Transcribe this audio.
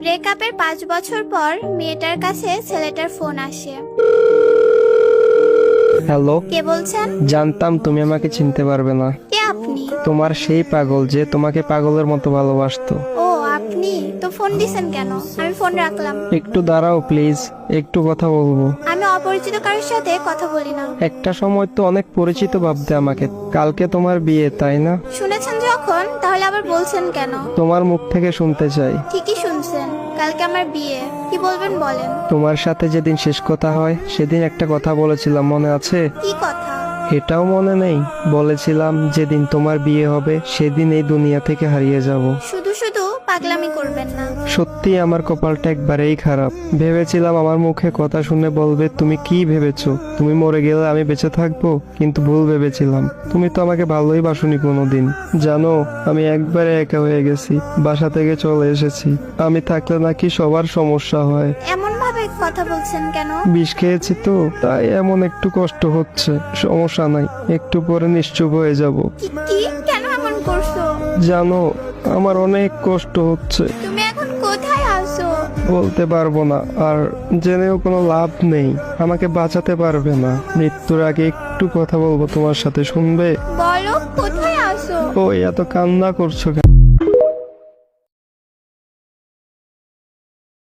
ব্রেকআপের 5 বছর পর মেয়েটার কাছে ছেলেটার ফোন আসে। হ্যালো, কে বলছেন? জানতাম তুমি আমাকে চিনতে পারবে না। কে আপনি? তোমার সেই পাগল যে তোমাকে পাগলের মতো ভালোবাসতো। ও আপনি তো ফোন দিছেন কেন? আমি ফোন রাখলাম। একটু দাঁড়াও প্লিজ, একটু কথা বলবো। আমি অপরিচিত কারোর সাথে কথা বলি না। একটা সময় তো অনেক পরিচিত ভাবতে আমাকে। কালকে তোমার বিয়ে, তাই না? শুনেছেন যখন, তাহলে আবার বলছেন কেন? তোমার মুখ থেকে শুনতে চাই। ঠিকই শুনছেন, কালকে আমার বিয়ে। কি বলবেন বলেন। তোমার সাথে যেদিন শেষ কথা হয় সেদিন একটা কথা বলেছিলাম, মনে আছে? কি কথা? এটাও মনে নেই? বলেছিলাম যেদিন তোমার বিয়ে হবে সেদিন এই দুনিয়া থেকে হারিয়ে যাব। শুধু শুধু পাগলামি করবেন না। সত্যি আমার কপালটা একবারেই খারাপ। ভেবেছিলাম আমার মুখে কথা শুনে বলবে তুমি কি ভেবেছো, তুমি মরে গেলে আমি বেঁচে থাকবো, কিন্তু ভুল ভেবেছিলাম। তুমি তো আমাকে ভালোই বাসনি কোনোদিন। জানো, আমি একবারে একা হয়ে গেছি, বাসা থেকে চলে এসেছি। আমি থাকলে নাকি সবার সমস্যা হয়। এমন ভাবে কথা বলছেন কেন? বিষ খেয়েছি তো, তাই এমন একটু কষ্ট হচ্ছে। সমস্যা নাই, একটু পরে নিশ্চুপ হয়ে যাব। কি কি কেন এমন করছো? জানো, আমার অনেক কষ্ট হচ্ছে। তুমি এখন কোথায় আছো? বলতে পারবো না, আর জেনেও কোনো লাভ নেই। আমাকে বাঁচাতে পারবে না। মৃত্যুর আগে একটু কথা বলবো তোমার সাথে, শুনবে? বলো কোথায় আছো? ওই এত কান্না করছো কেন?